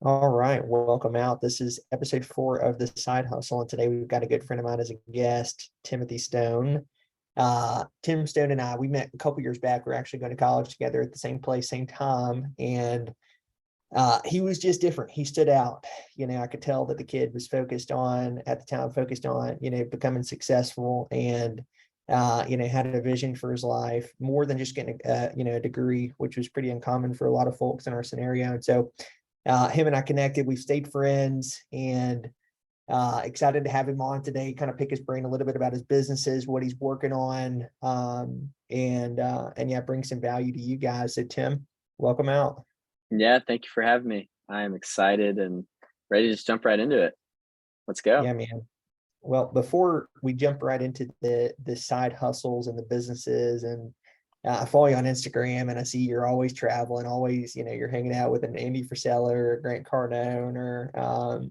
All right, welcome out. This is episode 4 of the Side Hustle, and today we've got a good friend of mine as a guest, Timothy Stone. Tim Stone and I, we met a couple years back. We are actually going to college together at the same place, same time, and he was just different. He stood out. I could tell that the kid was focused on, becoming successful and had a vision for his life more than just getting a degree, which was pretty uncommon for a lot of folks in our scenario. And so him and I connected. We've stayed friends, and excited to have him on today, kind of pick his brain a little bit about his businesses, what he's working on, and yeah, bring some value to you guys. So Tim, welcome out. Yeah, thank you for having me. I am excited and ready to just jump right into it. Let's go. Yeah, man. Well, before we jump right into the side hustles and the businesses, and I follow you on Instagram, and I see you're always traveling, always, you're hanging out with an Andy Frisella or Grant Cardone or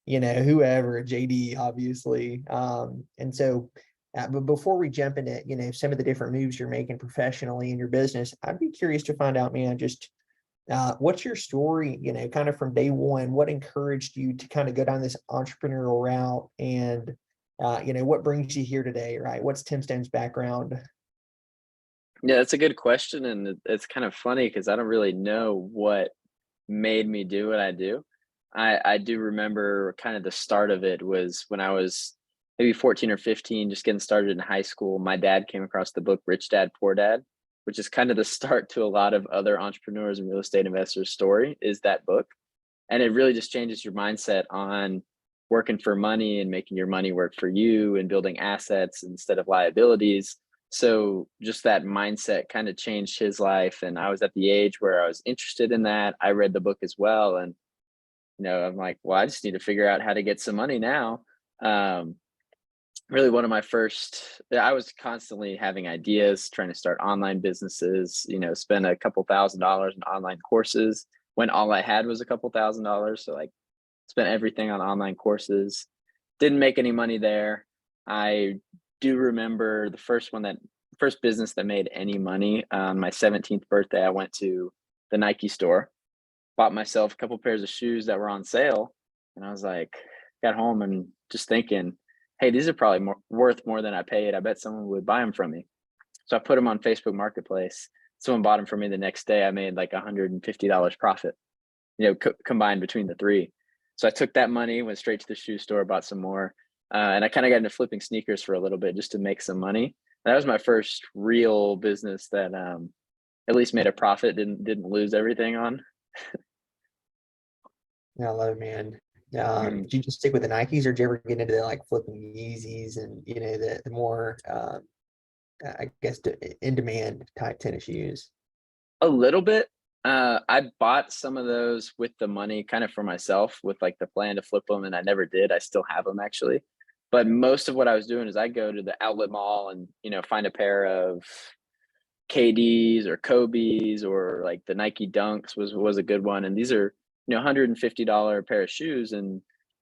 whoever, JD, obviously. And so, but before we jump into, some of the different moves you're making professionally in your business, I'd be curious to find out, man, just what's your story, kind of from day one? What encouraged you to kind of go down this entrepreneurial route? And, what brings you here today, right? What's Tim Stone's background? Yeah, that's a good question. And it's kind of funny because I don't really know what made me do what I do. I do remember kind of the start of it was when I was maybe 14 or 15, just getting started in high school. My dad came across the book Rich Dad, Poor Dad, which is kind of the start to a lot of other entrepreneurs and real estate investors' story is that book. And it really just changes your mindset on working for money and making your money work for you and building assets instead of liabilities. So just that mindset kind of changed his life. And I was at the age where I was interested in that. I read the book as well. And, I'm like, well, I just need to figure out how to get some money now. Um, Really one of my first, I was constantly having ideas, trying to start online businesses, spend a couple $1,000s in online courses when all I had was a couple $1,000s. So like spent everything on online courses, didn't make any money there. I do remember the first business that made any money on my 17th birthday. I went to the Nike store, bought myself a couple pairs of shoes that were on sale. And I was like, got home and just thinking, hey, these are probably worth more than I paid. I bet someone would buy them from me. So I put them on Facebook Marketplace. Someone bought them from me the next day. I made like $150 profit, combined between the three. So I took that money, went straight to the shoe store, bought some more. And I kind of got into flipping sneakers for a little bit just to make some money. That was my first real business that at least made a profit, didn't lose everything on. Yeah, I love it, man. Mhm. Did you just stick with the Nikes, or did you ever get into the like flipping Yeezys and the more I guess in demand type tennis shoes? A little bit. I bought some of those with the money kind of for myself with like the plan to flip them, and I never did. I still have them actually. But most of what I was doing is I go to the outlet mall and, find a pair of KDs or Kobe's or like the Nike Dunks was a good one. And these are, $150 pair of shoes and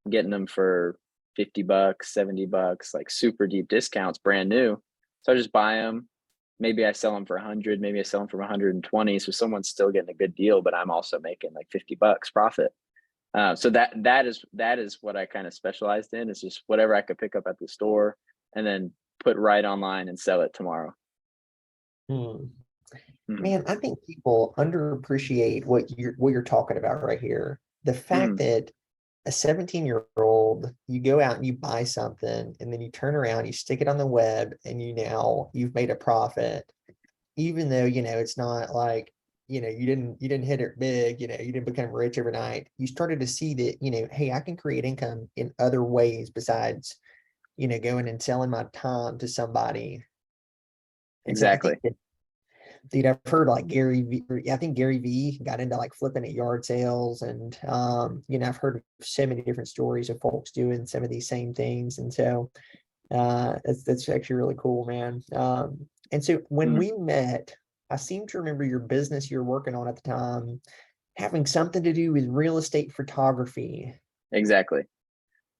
getting them for $50, $70, like super deep discounts, brand new. So I just buy them. Maybe I sell them for 100, maybe I sell them for 120. So someone's still getting a good deal, but I'm also making like $50 profit. So that is what I kind of specialized in. Is just whatever I could pick up at the store and then put right online and sell it tomorrow. Hmm. Mhm. Man, I think people underappreciate what you're talking about right here. The fact Mhm. that a 17-year-old, you go out and you buy something, and then you turn around, you stick it on the web, and you've made a profit, even though it's not like you didn't hit it big, you didn't become rich overnight. You started to see that, hey, I can create income in other ways besides going and selling my time to somebody. And so I think Exactly. that, dude, I've heard like Gary V. I think Gary V got into like flipping at yard sales, and I've heard of so many different stories of folks doing some of these same things, and so that's actually really cool, man. And so when Mhm. we met, I seem to remember your business you're working on at the time having something to do with real estate photography. Exactly. Could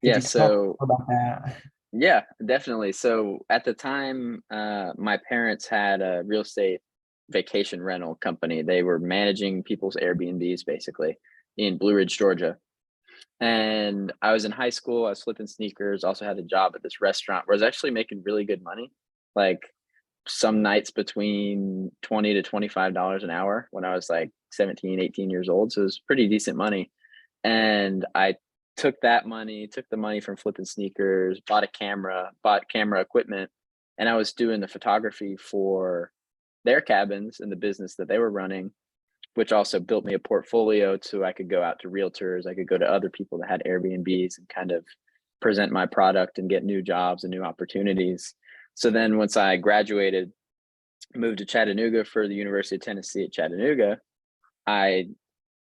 Yeah. you talk So more about that? yeah, definitely. So at the time, my parents had a real estate vacation rental company. They were managing people's Airbnbs basically. in Blue Ridge, Georgia. And I was in high school, I was flipping sneakers, also had a job at this restaurant where I was actually making really good money. Like some nights between $20 to $25 an hour when I was like 17, 18 years old. So it was pretty decent money. And I took the money from flipping sneakers, bought camera equipment, and I was doing the photography for their cabins and the business that they were running, which also built me a portfolio so I could go out to realtors, I could go to other people that had Airbnbs and kind of present my product and get new jobs and new opportunities. So then once I graduated, moved to Chattanooga for the University of Tennessee at Chattanooga, I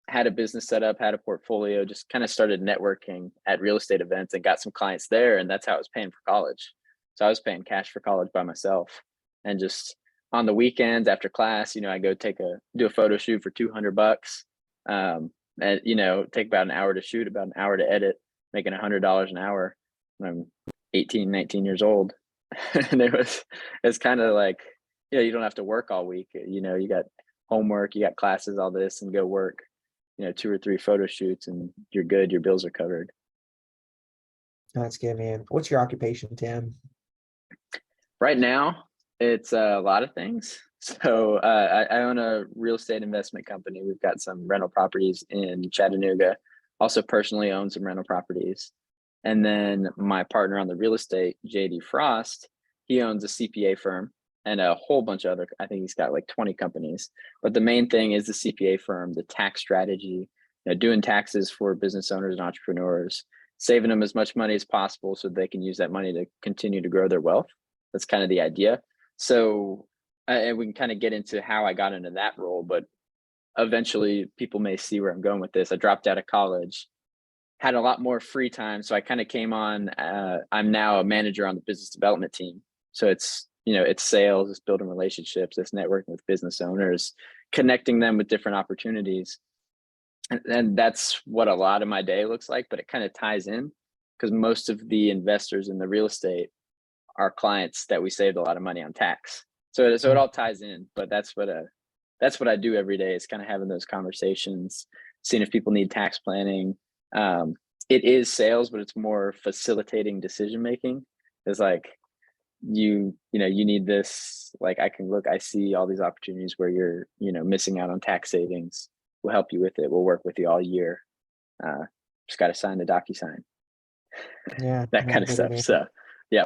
had a business set up, had a portfolio, just kind of started networking at real estate events and got some clients there. And that's how I was paying for college. So I was paying cash for college by myself, and just on the weekends after class, I go do a photo shoot for $200. And, take about an hour to shoot, about an hour to edit, making $100 an hour when I'm 18, 19 years old. And it's kind of like, you don't have to work all week. You got homework, you got classes, all this, and go work, 2 or 3 photo shoots and you're good. Your bills are covered. That's good, man. What's your occupation, Tim? Right now, it's a lot of things. So I own a real estate investment company. We've got some rental properties in Chattanooga. Also personally own some rental properties. And then my partner on the real estate, JD Frost, he owns a CPA firm and a whole bunch of other, I think he's got like 20 companies. But the main thing is the CPA firm, the tax strategy, doing taxes for business owners and entrepreneurs, saving them as much money as possible so they can use that money to continue to grow their wealth. That's kind of the idea. So and we can kind of get into how I got into that role, but eventually people may see where I'm going with this. I dropped out of college, had a lot more free time. So I kind of came on, I'm now a manager on the business development team. So it's sales, it's building relationships, it's networking with business owners, connecting them with different opportunities. And that's what a lot of my day looks like, but it kind of ties in because most of the investors in the real estate are clients that we saved a lot of money on tax. So it all ties in, but that's what I do every day, is kind of having those conversations, seeing if people need tax planning. It is sales, but it's more facilitating decision making. It's like you need this, like I see all these opportunities where you're missing out on tax savings. We'll help you with it. We'll work with you all year. Just got to sign the DocuSign. Yeah, That kind of stuff. man. So yeah.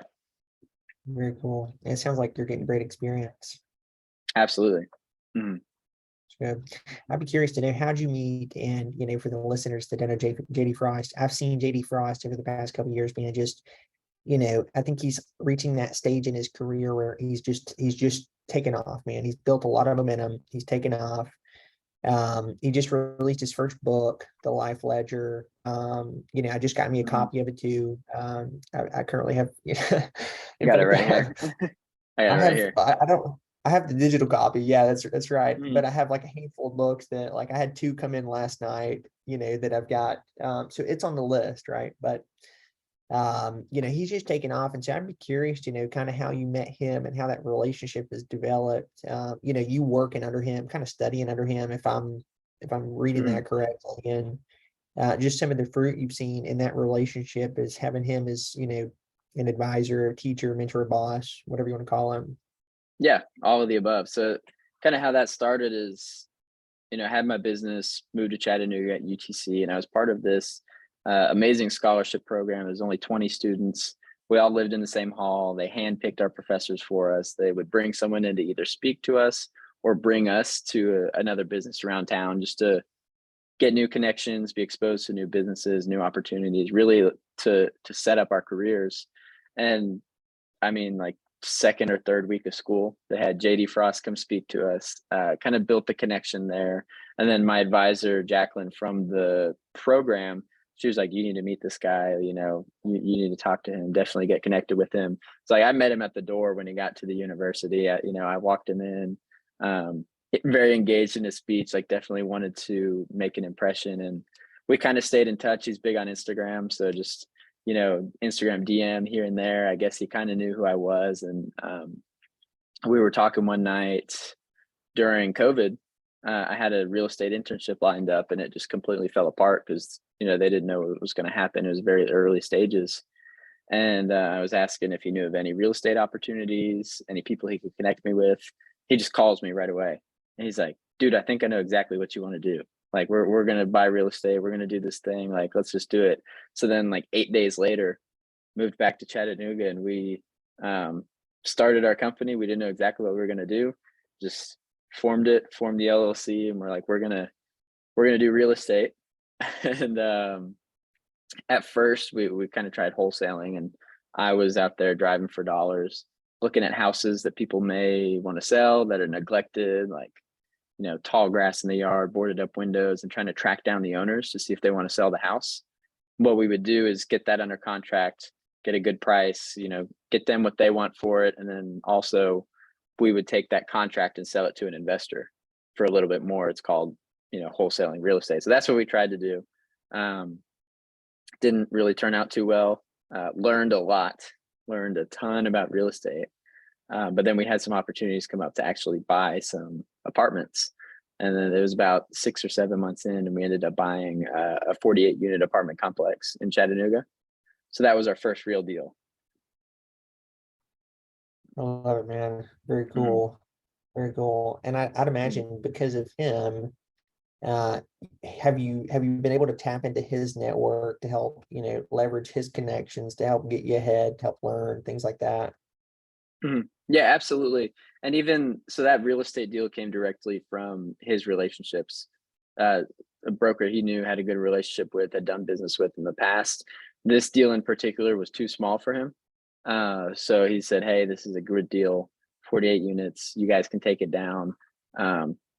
Very cool. It sounds like you're getting great experience. Absolutely. Mm-hmm. Good. I'd be curious to know, how'd you meet? And for the listeners that don't know JD Frost, I've seen JD Frost over the past couple of years being just, I think he's reaching that stage in his career where he's just taken off, man. He's built a lot of momentum. He's taken off. He just released his first book, The Life Ledger. I just got me a copy of it too. I currently have, got it right here. I got it right here. I have the digital copy. Yeah, that's right. But I have like a handful of books that, like, I had 2 come in last night, that I've got. So it's on the list, right? But he's just taken off. And so I'd be curious to know kind of how you met him and how that relationship has developed. You working under him, kind of studying under him, if I'm reading that correctly. And just some of the fruit you've seen in that relationship is having him as, an advisor, teacher, mentor, boss, whatever you want to call him. Yeah, all of the above. So kind of how that started is, I had my business, moved to Chattanooga at UTC, and I was part of this amazing scholarship program. There's only 20 students. We all lived in the same hall. They handpicked our professors for us. They would bring someone in to either speak to us or bring us to another business around town, just to get new connections, be exposed to new businesses, new opportunities, really to set up our careers. And I mean, like, second or third week of school, they had JD Frost come speak to us, kind of built the connection there. And then my advisor, Jacqueline, from the program, she was like, you need to meet this guy, you need to talk to him, definitely get connected with him. So I met him at the door when he got to the university. I walked him in, very engaged in his speech, like definitely wanted to make an impression. And we kind of stayed in touch. He's big on Instagram. So just, Instagram DM here and there. I guess he kind of knew who I was. And we were talking one night during COVID, I had a real estate internship lined up, and it just completely fell apart because they didn't know what was going to happen. It was very early stages, and I was asking if he knew of any real estate opportunities, any people he could connect me with. He just calls me right away, and he's like, "Dude, I think I know exactly what you want to do. Like, we're gonna buy real estate. We're gonna do this thing. Like, let's just do it." So then, like 8 days later, moved back to Chattanooga, and we um, started our company. We didn't know exactly what we were gonna do, just formed the LLC, and we're like, we're gonna do real estate. And at first, we kind of tried wholesaling, and I was out there driving for dollars, looking at houses that people may want to sell that are neglected, like tall grass in the yard, boarded up windows, and trying to track down the owners to see if they want to sell the house. What we would do is get that under contract, get a good price, get them what they want for it, and then also we would take that contract and sell it to an investor for a little bit more. It's called wholesaling real estate. So that's what we tried to do. Didn't really turn out too well. Learned a lot, learned a ton about real estate. But then we had some opportunities come up to actually buy some apartments. And then it was about 6 or 7 months in, and we ended up buying a 48-unit apartment complex in Chattanooga. So that was our first real deal. I love it, man. Very Mm-hmm. cool. Very cool. And I'd imagine because of him, uh, have you been able to tap into his network to help, leverage his connections to help get you ahead, to help learn, things like that? Mm-hmm. Yeah, absolutely. And even so, that real estate deal came directly from his relationships. A broker he knew, had a good relationship with, had done business with in the past. This deal in particular was too small for him. So he said, "Hey, this is a good deal, 48 units. You guys can take it down.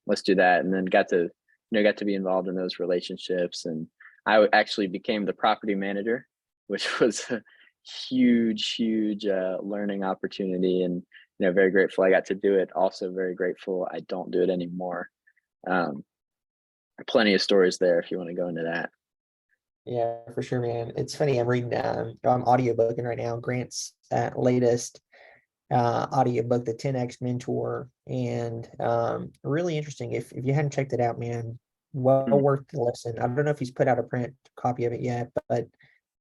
Let's do that." And then got to be involved in those relationships. And I actually became the property manager, which was a huge learning opportunity, and very grateful I got to do it. Also very grateful I don't do it anymore. Um, Plenty of stories there if you want to go into that. Yeah, for sure, man. It's funny. I'm reading, I'm audiobooking right now, Grant's latest audiobook, The 10X Mentor, and really interesting. If you hadn't checked it out, man, well Mm, worth the listen. I don't know if he's put out a print copy of it yet, but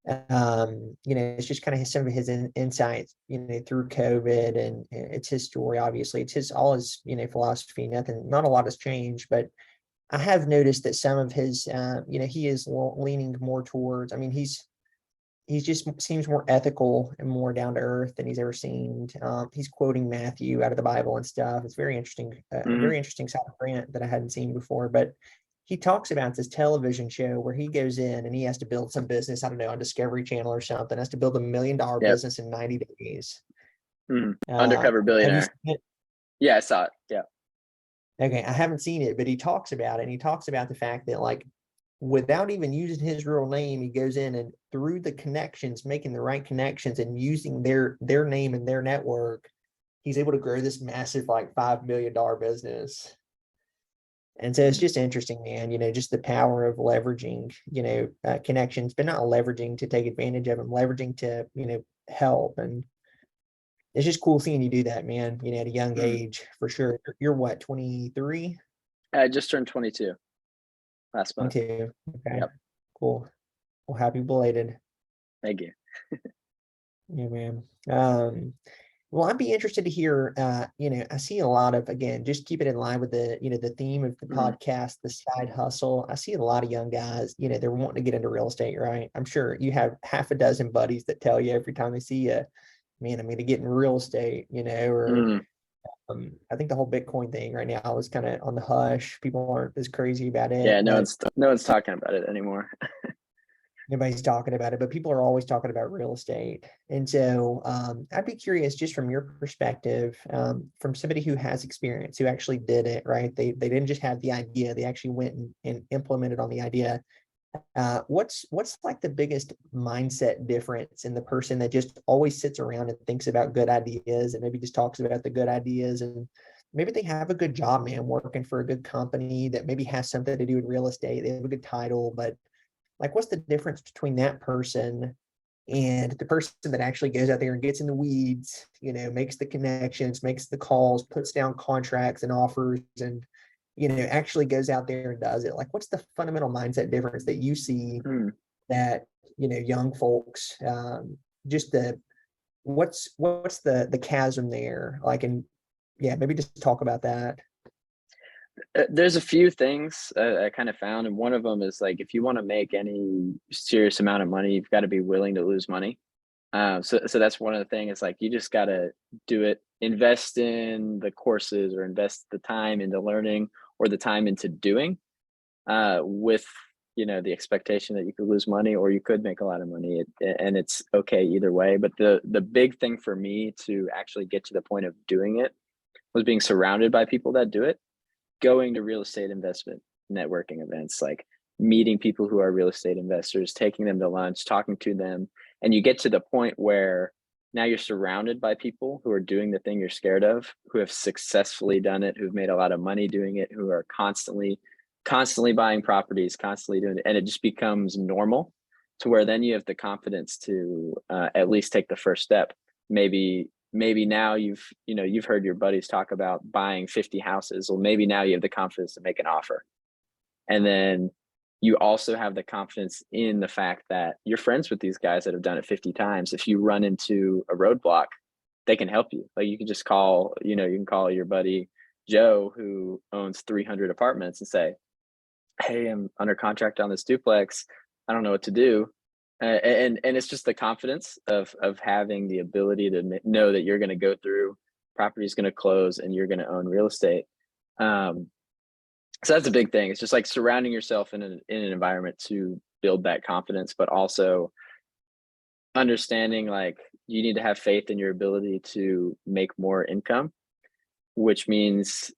it's just kind of some of his insights, through COVID, and it's his story. Obviously, it's all his, philosophy. Not a lot has changed, but I have noticed that some of his, he is leaning more towards. I mean, he's just seems more ethical and more down to earth than he's ever seen. He's quoting Matthew out of the Bible and stuff. It's very interesting, a mm, very interesting side of Grant that I hadn't seen before. But he talks about this television show where he goes in and he has to build some business. I don't know, on Discovery Channel or something. Has to build $1 million yep. business in 90 days. Undercover Have you billionaire. seen it? Yeah, I saw it. Yeah. Okay, I haven't seen it, but he talks about it. And he talks about the fact that, like, without even using his real name, he goes in and through the connections, making the right connections and using their name and their network, he's able to grow this massive, like, $5 million business. And so it's Mm, just interesting, man, just the power of leveraging, connections, but not leveraging to take advantage of them, leveraging to, help. And it's just cool seeing you do that, man, at a young mm. age, for sure. You're what, 23? I just turned 22 last Me month. too. Okay, Yep. cool. Well, happy belated. Thank you. Yeah, man. Well, I'd be interested to hear, I see a lot of, again, just keep it in line with the theme of the Mm, podcast, the side hustle. I see a lot of young guys, they're wanting to get into real estate, right? I'm sure you have half a dozen buddies that tell you every time they see you, man, I'm going to get in real estate, or mm. I think the whole Bitcoin thing right now is kind of on the hush. People aren't as crazy about Yeah, it, no but one's no one's talking about it anymore. nobody's talking about it, but people are always talking about real estate. And so I'd be curious, just from your perspective, from somebody who has experience, who actually did it, right? They didn't just have the idea, they actually went and implemented on the idea. What's like the biggest mindset difference in the person that just always sits around and thinks about good ideas and maybe just talks about the good ideas, and maybe they have a good job, man, working for a good company that maybe has something to do with real estate. They have a good title, but like, what's the difference between that person and the person that actually goes out there and gets in the weeds, makes the connections, makes the calls, puts down contracts and offers, and, actually goes out there and does it? Like, what's the fundamental mindset difference that you see Mm. that, young folks, just what's the chasm there? Like, and yeah, maybe just talk about that. There's a few things I kind of found, and one of them is like if you want to make any serious amount of money, you've got to be willing to lose money. So that's one of the things. It's like you just got to do it. Invest in the courses, or invest the time into learning, or the time into doing, with the expectation that you could lose money or you could make a lot of money. And it's okay either way. But the big thing for me to actually get to the point of doing it was being surrounded by people that do it, going to real estate investment networking events, like meeting people who are real estate investors, taking them to lunch, talking to them. And you get to the point where now you're surrounded by people who are doing the thing you're scared of, who have successfully done it, who've made a lot of money doing it, who are constantly buying properties, constantly doing it. And it just becomes normal, to where then you have the confidence to at least take the first step. Maybe now you've heard your buddies talk about buying 50 houses. Well, maybe now you have the confidence to make an offer. And then you also have the confidence in the fact that you're friends with these guys that have done it 50 times. If you run into a roadblock, they can help you. Like, you can just call, you can call your buddy Joe, who owns 300 apartments, and say, hey, I'm under contract on this duplex. I don't know what to do. And it's just the confidence of having the ability to know that you're going to go through, property's going to close, and you're going to own real estate. So that's a big thing. It's just like surrounding yourself in an environment to build that confidence, but also understanding like you need to have faith in your ability to make more income, which means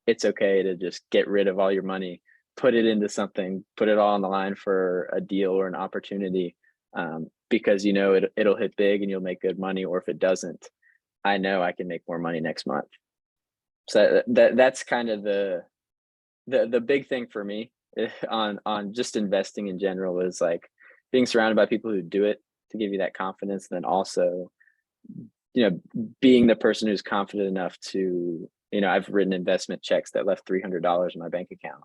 it's okay to just get rid of all your money, put it into something, put it all on the line for a deal or an opportunity, because it'll hit big and you'll make good money. Or if it doesn't, I know I can make more money next month. So that's kind of the big thing for me on just investing in general, is like being surrounded by people who do it to give you that confidence. And then also, being the person who's confident enough to, I've written investment checks that left $300 in my bank account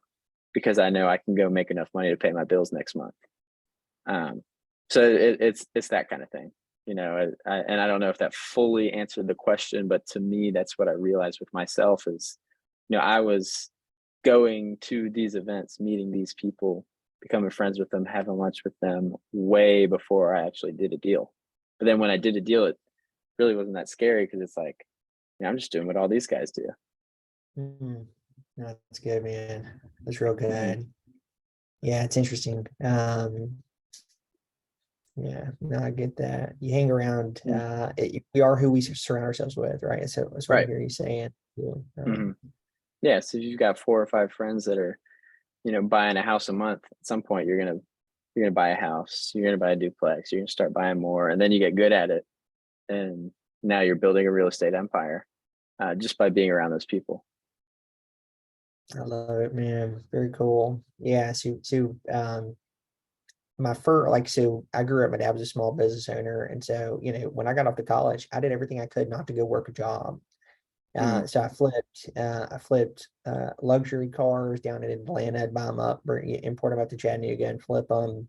because I know I can go make enough money to pay my bills next month. So it's that kind of thing, and I don't know if that fully answered the question, but to me, that's what I realized with myself is, I was going to these events, meeting these people, becoming friends with them, having lunch with them way before I actually did a deal. But then when I did a deal, it really wasn't that scary, because it's like, I'm just doing what all these guys do. Mm-hmm. That's good, man. That's real good. Mm-hmm. Yeah, it's interesting. Yeah, no, I get that. You hang around. We are who we surround ourselves with, right? So that's what I Right. hear you saying. Mm-hmm. Yeah. So if you've got 4 or 5 friends that are, buying a house a month, at some point you're gonna buy a house, you're gonna buy a duplex, you're gonna start buying more, and then you get good at it, and now you're building a real estate empire, just by being around those people. I love it, man. Very cool. Yeah. So my first, like, so I grew up, my dad was a small business owner. And so, when I got off to college, I did everything I could not to go work a job. Mm, So I flipped luxury cars down in Atlanta. I'd buy them up, import them up to Chattanooga and flip them.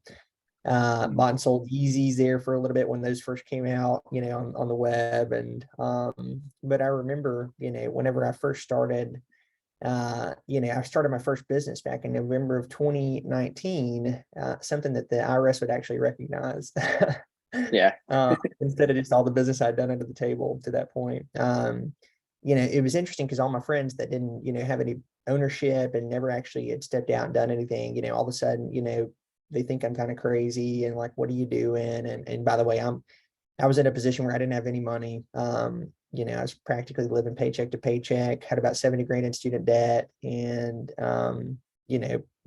mm, Bought and sold Yeezys there for a little bit when those first came out, on the web. And but I remember, whenever I first started, I started my first business back in November of 2019, something that the IRS would actually recognize. yeah. Instead of just all the business I'd done under the table to that point. It was interesting because all my friends that didn't, have any ownership and never actually had stepped out and done anything, all of a sudden, they think I'm kind of crazy and like, what are you doing? And by the way, I was in a position where I didn't have any money. I was practically living paycheck to paycheck, had about 70 grand in student debt, and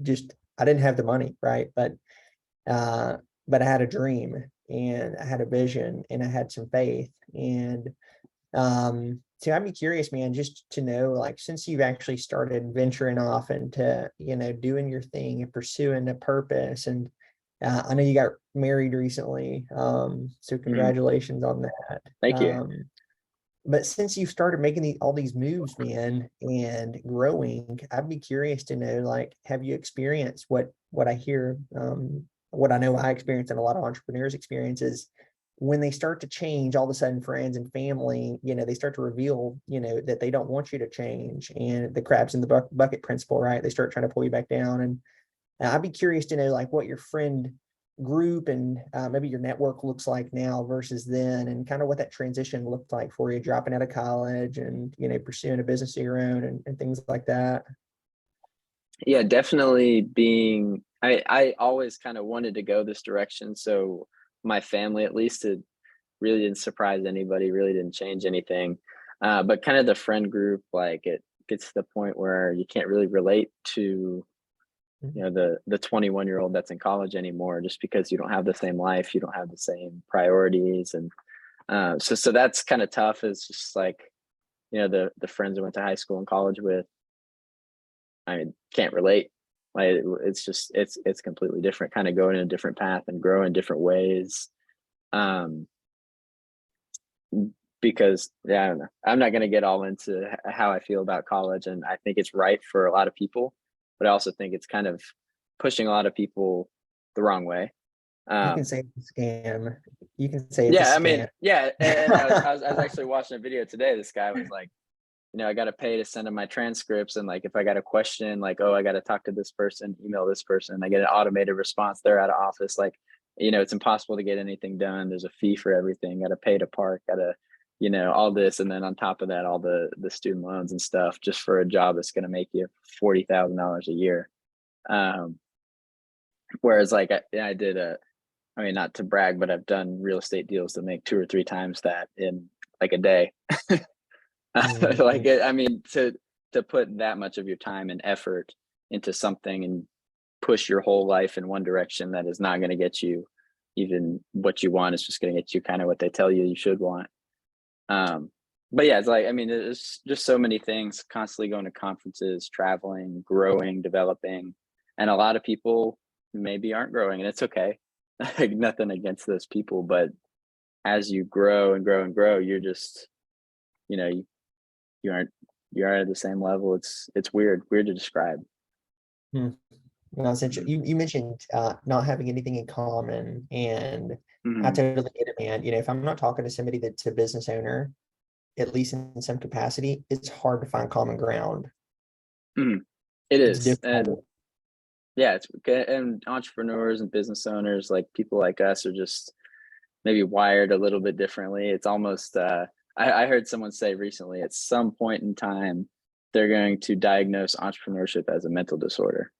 just I didn't have the money, right? But I had a dream and I had a vision and I had some faith. And so I'd be curious, man, just to know, like, since you've actually started venturing off into, doing your thing and pursuing a purpose, and I know you got married recently. So Mm, congratulations on that. thank you. But since you started making all these moves, man, and growing, I'd be curious to know, like, have you experienced what I hear, what I know I experience and a lot of entrepreneurs experiences when they start to change, all of a sudden friends and family, they start to reveal, that they don't want you to change, and the crabs in the bucket principle, right? They start trying to pull you back down. And I'd be curious to know, like, what your friend group and maybe your network looks like now versus then, and kind of what that transition looked like for you, dropping out of college and pursuing a business of your own, and things like that. Yeah, definitely being I always kind of wanted to go this direction. So my family, at least, it really didn't surprise anybody, really didn't change anything. But kind of the friend group, like, it gets to the point where you can't really relate to, the 21-year-old that's in college anymore, just because you don't have the same life, you don't have the same priorities. And so that's kind of tough. It's just like, the friends I went to high school and college with, I can't relate. Like, it's just it's completely different, kind of going in a different path and grow in different ways. Um, because, yeah, I don't know. I'm not going to get all into how I feel about college, and I think it's right for a lot of people, but I also think it's kind of pushing a lot of people the wrong way. You can Um, say it's a scam. You can say it's a yeah, I mean, scam. yeah, and I was actually watching a video today. This guy was like, I got to pay to send them my transcripts. And, like, if I got a question, like, oh, I got to talk to this person, email this person, I get an automated response. They're out of office. Like, it's impossible to get anything done. There's a fee for everything. Got to pay to park, got to, all this. And then on top of that, all the student loans and stuff, just for a job that's going to make you $40,000 a year. Um, Whereas, like, I did I mean, not to brag, but I've done real estate deals that make 2 or 3 times that in like a day. Like, Mhm. I mean, to put that much of your time and effort into something and push your whole life in one direction that is not going to get you even what you want. It's just going to get you kind of what they tell you should want. Um, but yeah, it's like, I mean, there's just so many things, constantly going to conferences, traveling, growing, developing, and a lot of people maybe aren't growing, and it's okay. Like, nothing against those people, but as you grow and grow and grow, you're just, you know, you, you aren't you aren't at the same level. It's weird to describe. Hmm. No, since Mhm. you mentioned not having anything in common, and I Mhm. totally get it, man. If I'm not talking to somebody that's a business owner, at least in some capacity, it's hard to find common ground. Mhm. It It's is, and difficult. yeah, and entrepreneurs and business owners, like people like us, are just maybe wired a little bit differently. It's almost I heard someone say recently, at some point in time, they're going to diagnose entrepreneurship as a mental disorder.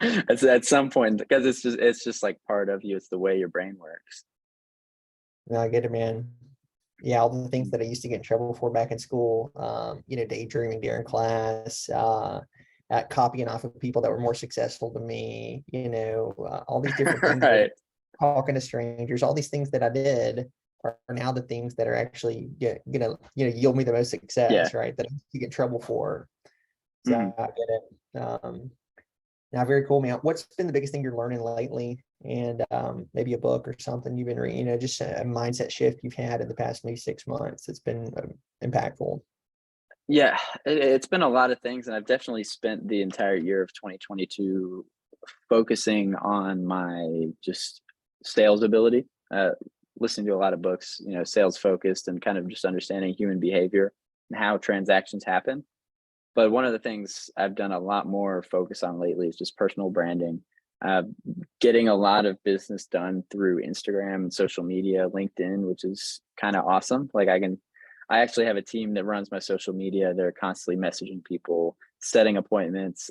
It's at some point, because it's just like part of you. It's the way your brain works. No, I get it, man. Yeah, all the things that I used to get in trouble for back in school, daydreaming during class, copying off of people that were more successful than me, all these different things, Right. talking to strangers, all these things that I did are now the things that are actually gonna, yield me the most Yeah. success, right? That I used to get in trouble for. So Mhm. I get it. Now, very cool, man. What's been the biggest thing you're learning lately? And maybe a book or something you've been reading, just a mindset shift you've had in the past maybe 6 months. It's been impactful. Yeah, it's been a lot of things, and I've definitely spent the entire year of 2022 focusing on my just sales ability, listening to a lot of books, sales focused, and kind of just understanding human behavior and how transactions happen. But one of the things I've done a lot more focus on lately is just personal branding, uh, getting a lot of business done through Instagram and social media, LinkedIn, which is kind of awesome. Like, I actually have a team that runs my social media. They're constantly messaging people, setting appointments.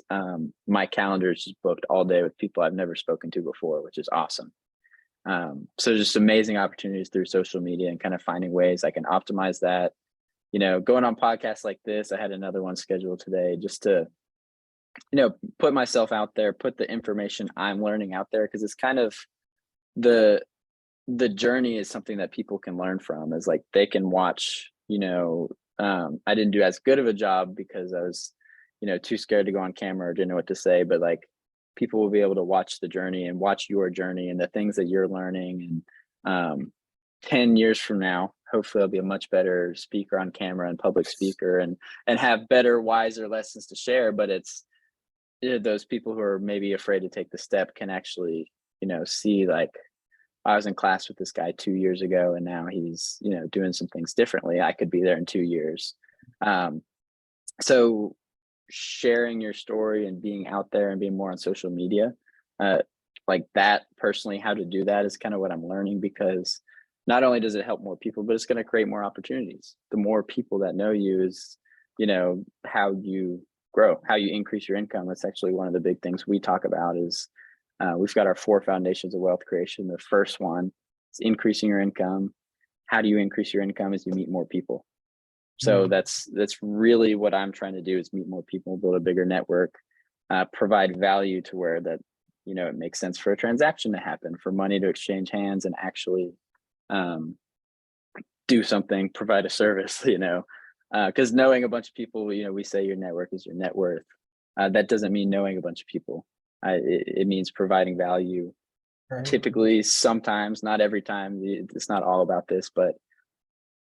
My calendar is just booked all day with people I've never spoken to before, which is awesome. So just amazing opportunities through social media, and kind of finding ways I can optimize that. Going on podcasts like this, I had another one scheduled today, just to, put myself out there, put the information I'm learning out there, because it's kind of the the journey is something that people can learn from. Is like, they can watch, I didn't do as good of a job because I was, too scared to go on camera or didn't know what to say, but, like, people will be able to watch the journey and watch your journey and the things that you're learning, and 10 years from now, hopefully I'll be a much better speaker on camera and public speaker and have better, wiser lessons to share. But it's those people who are maybe afraid to take the step can actually, see, like, I was in class with this guy 2 years ago and now he's, doing some things differently. I could be there in 2 years. So sharing your story and being out there and being more on social media, like that personally, how to do that is kind of what I'm learning, because not only does it help more people, but it's going to create more opportunities. The more people that know you is, how you grow, how you increase your income. That's actually one of the big things we talk about is we've got our 4 foundations of wealth creation. The first one is increasing your income. How do you increase your income? Is you meet more people. So that's really what I'm trying to do, is meet more people, build a bigger network, provide value to where that, it makes sense for a transaction to happen, for money to exchange hands and actually do something, provide a service, because knowing a bunch of people, we say your network is your net worth. That doesn't mean knowing a bunch of people. It means providing value. Right. Typically, sometimes, not every time, it's not all about this, but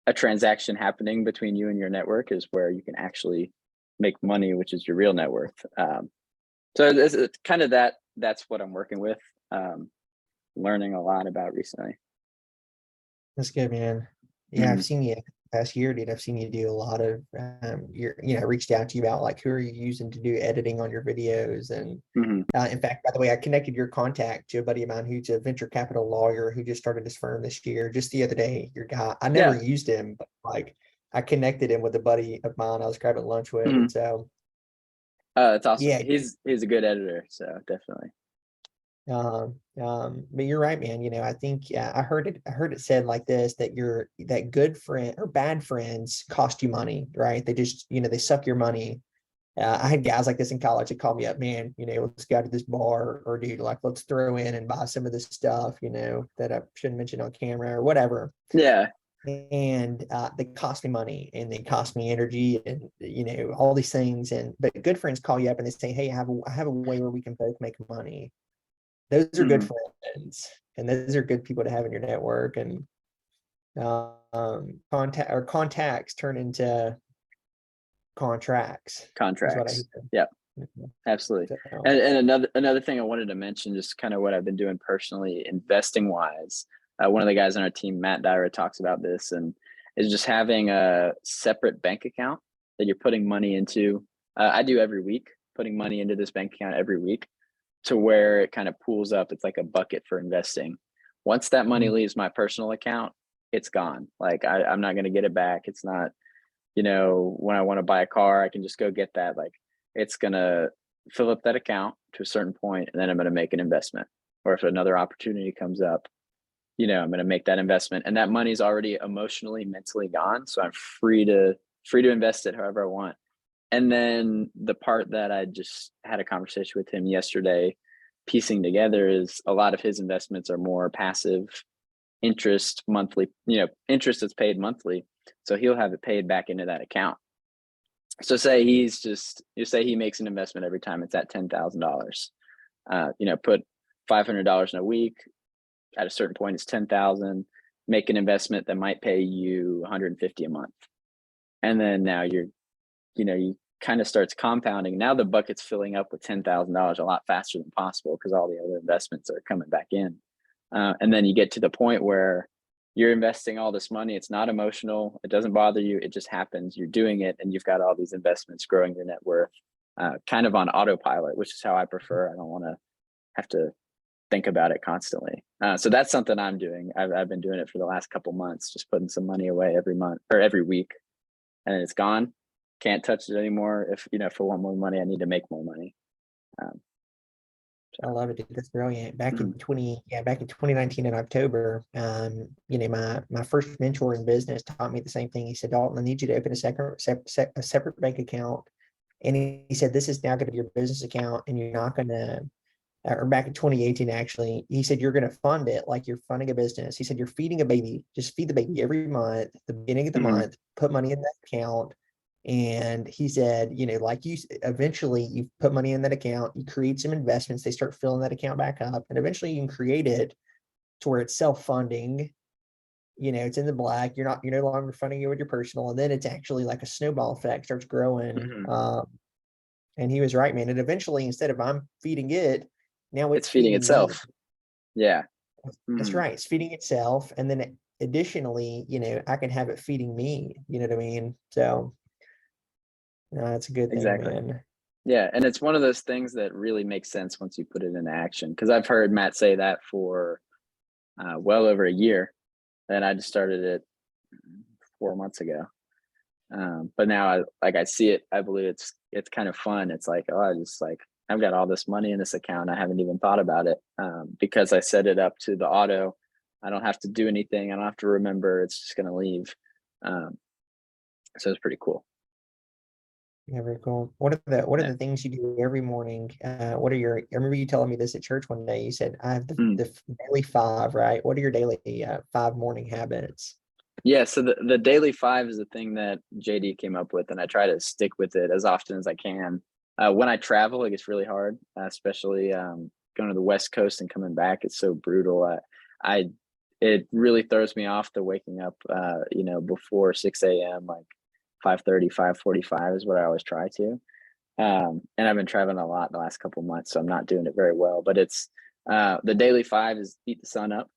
a transaction happening between you and your network is where you can actually make money, which is your real net worth. So it's kind of that's what I'm working with, learning a lot about recently. That's good, man. Yeah, I've seen you past year, dude. I've seen you do a lot of reached out to you about like who are you using to do editing on your videos. And in fact, by the way, I connected your contact to a buddy of mine who's a venture capital lawyer who just started his firm this year. Just the other day, your guy, I never used him, but like I connected him with a buddy of mine I was grabbing lunch with. And so that's awesome. Yeah, he's a good editor, so definitely. But you're right, man. I think I heard it said like this, that good friend or bad friends cost you money, right? They just, they suck your money. I had guys like this in college that called me up, man, let's go to this bar, or dude, like, let's throw in and buy some of this stuff, that I shouldn't mention on camera or whatever. Yeah. And they cost me money and they cost me energy and, all these things. But good friends call you up and they say, hey, I have a way where we can both make money. Those are good friends, and those are good people to have in your network. And contacts turn into contracts. Yeah, absolutely. So, and another thing I wanted to mention, just kind of what I've been doing personally, investing wise. One of the guys on our team, Matt Dyer, talks about this, and is just having a separate bank account that you're putting money into. I do every week, putting money into this bank account every week, to where it kind of pools up. It's like a bucket for investing. Once that money leaves my personal account, it's gone. Like I'm not going to get it back. It's not, when I want to buy a car, I can just go get that. Like it's going to fill up that account to a certain point, and then I'm going to make an investment. Or if another opportunity comes up, I'm going to make that investment, and that money's already emotionally, mentally gone. So I'm free to invest it however I want. And then the part that I just had a conversation with him yesterday, piecing together, is a lot of his investments are more passive interest monthly, interest that's paid monthly. So he'll have it paid back into that account. So say you say he makes an investment every time it's at $10,000, put $500 in a week. At a certain point, it's 10,000, make an investment that might pay you $150 a month. And then now you kind of starts compounding. Now the bucket's filling up with $10,000 a lot faster than possible, because all the other investments are coming back in. And then you get to the point where you're investing all this money. It's not emotional. It doesn't bother you. It just happens. You're doing it, and you've got all these investments growing your net worth, kind of on autopilot, which is how I prefer. I don't want to have to think about it constantly. So that's something I'm doing. I've been doing it for the last couple months, just putting some money away every month or every week, and it's gone. Can't touch it anymore. If I want more money, I need to make more money. I love it, dude. That's brilliant. Back in 2019 in October, my first mentor in business taught me the same thing. He said, Dalton, I need you to open a separate bank account. And he said, this is now going to be your business account, and you're not going to, or back in 2018, actually, he said, you're going to fund it like you're funding a business. He said, you're feeding a baby, just feed the baby every month, the beginning of the month, put money in that account. And he said, like eventually you put money in that account, you create some investments, they start filling that account back up, and eventually you can create it to where it's self-funding. it's in the black. You're no longer funding it with your personal, and then it's actually like a snowball effect starts growing. Mhm. And he was right, man. And eventually, instead of I'm feeding it, now It's it's feeding feeding me. itself. Yeah. That's Mhm. right. It's feeding itself. And then additionally, I can have it feeding me. You know what I mean? So that's a good thing, Exactly. man. Yeah, and it's one of those things that really makes sense once you put it into action. Because I've heard Matt say that for well over a year, and I just started it 4 months ago. But now I see it. I believe it's kind of fun. It's like, oh, I've got all this money in this account. I haven't even thought about it because I set it up to the auto. I don't have to do anything. I don't have to remember. It's just going to leave. Um, so it's pretty cool. Yeah, very cool. What are Yeah. the things you do every morning? I remember you telling me this at church one day. You said I have the, Mm. the daily five, right? What are your daily five morning habits? Yeah, so the daily five is a thing that JD came up with, and I try to stick with it as often as I can. When I travel, it gets really hard, especially going to the West Coast and coming back. It's so brutal. I it really throws me off the waking up, before 6 a.m. Like 5:30, 5:45 is what I always try to. And I've been traveling a lot the last couple months, so I'm not doing it very well. But it's the daily five is beat the sun up,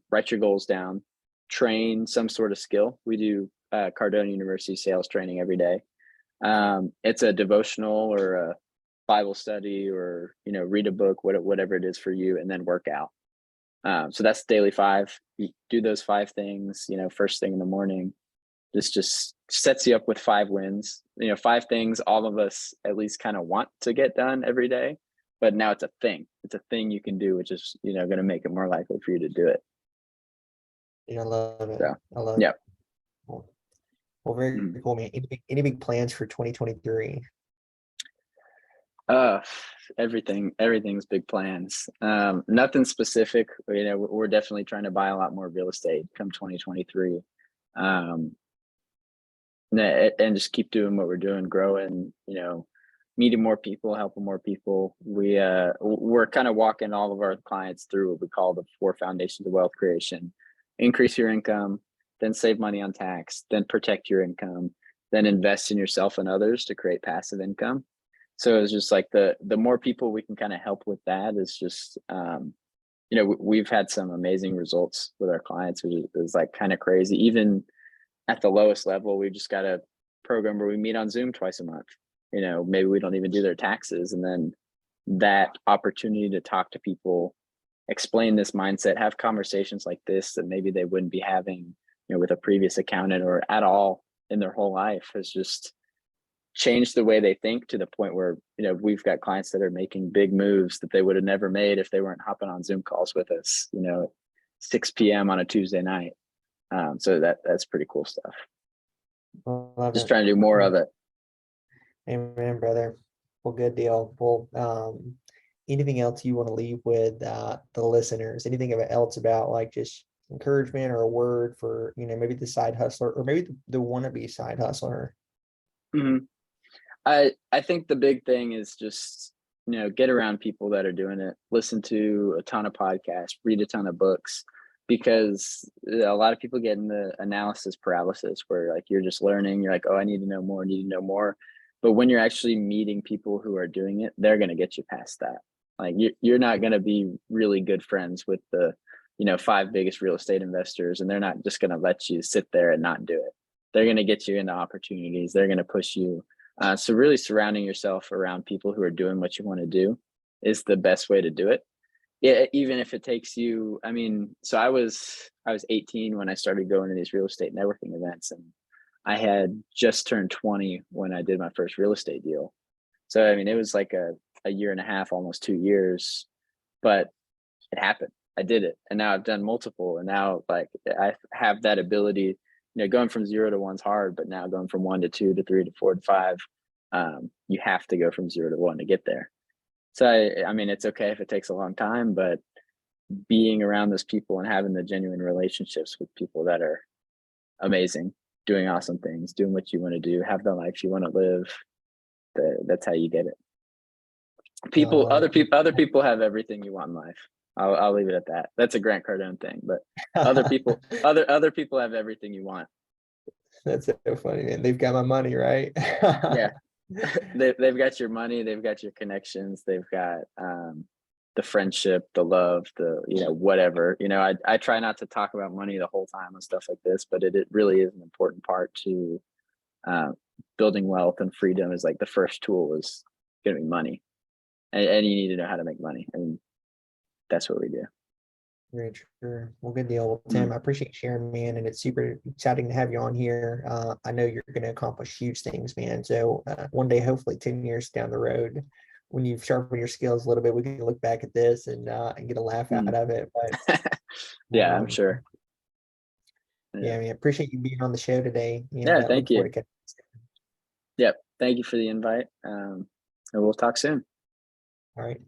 write your goals down, train some sort of skill. We do Cardone University sales training every day. It's a devotional or a Bible study or read a book, whatever it is for you, and then work out. So that's daily five. You do those five things, first thing in the morning. This just sets you up with 5 wins. Five things all of us at least kind of want to get done every day. But now it's a thing. It's a thing you can do, which is going to make it more likely for you to do it. I love it. So, I love yeah. it. Cool. Well, very Mm. cool, man. Any big plans for 2023? Uh, everything's big plans. Nothing specific. We're definitely trying to buy a lot more real estate come 2023. Um, and just keep doing what we're doing, growing, meeting more people, helping more people. We're kind of walking all of our clients through what we call the 4 foundations of wealth creation: increase your income, then save money on tax, then protect your income, then invest in yourself and others to create passive income. So it's just like the more people we can kind of help with that is just we've had some amazing results with our clients, which is like kind of crazy. Even at the lowest level, we've just got a program where we meet on Zoom twice a month. Maybe we don't even do their taxes. And then that opportunity to talk to people, explain this mindset, have conversations like this that maybe they wouldn't be having, with a previous accountant or at all in their whole life, has just changed the way they think to the point where, we've got clients that are making big moves that they would have never made if they weren't hopping on Zoom calls with us, 6 p.m. on a Tuesday night. So that's pretty cool stuff. Love Just it. trying to do more of it. Amen, brother. Well, good deal. Well, anything else you want to leave with the listeners? Anything else about like just encouragement or a word for, maybe the side hustler or maybe the wannabe side hustler? Mhm. I think the big thing is just, get around people that are doing it, listen to a ton of podcasts, read a ton of books, because a lot of people get in the analysis paralysis where like you're just learning, you're like, oh, I need to know more, need to know more. But when you're actually meeting people who are doing it, they're going to get you past that. Like you're not going to be really good friends with the, 5 biggest real estate investors, and they're not just going to let you sit there and not do it. They're going to get you into opportunities. They're going to push you. So really surrounding yourself around people who are doing what you want to do is the best way to do it. Yeah, even if it takes you, so I was 18 when I started going to these real estate networking events, and I had just turned 20 when I did my first real estate deal. So it was like a year and a half, almost 2 years, but it happened. I did it, and now I've done multiple, and now like I have that ability. Going from 0 to 1's hard, but now going from 1 to 2 to 3 to 4 to 5, you have to go from 0 to 1 to get there. So it's okay if it takes a long time, but being around those people and having the genuine relationships with people that are amazing, doing awesome things, doing what you want to do, have the life you want to live, that's how you get it. I love Other it. people have everything you want in life. I'll leave it at that. That's a Grant Cardone thing, but other people have everything you want. That's so funny, man. They've got my money, right? Yeah. They've got your money, they've got your connections, they've got the friendship, the love, the, whatever. I try not to talk about money the whole time and stuff like this, but it really is an important part to building wealth, and freedom is like the first tool is going to be money. And you need to know how to make money. And that's what we do. Very true. Well, good deal. Well, Mm. Tim, I appreciate you sharing, man, and it's super exciting to have you on here. I know you're going to accomplish huge things, man. So one day, hopefully 10 years down the road, when you've sharpened your skills a little bit, we can look back at this and get a laugh out Mm. of it. But Yeah, I'm sure. yeah, Yeah. I mean, appreciate you being on the show today, and Yeah, look thank forward you. to catching you. Yep. Thank you for the invite. And we'll talk soon. All right.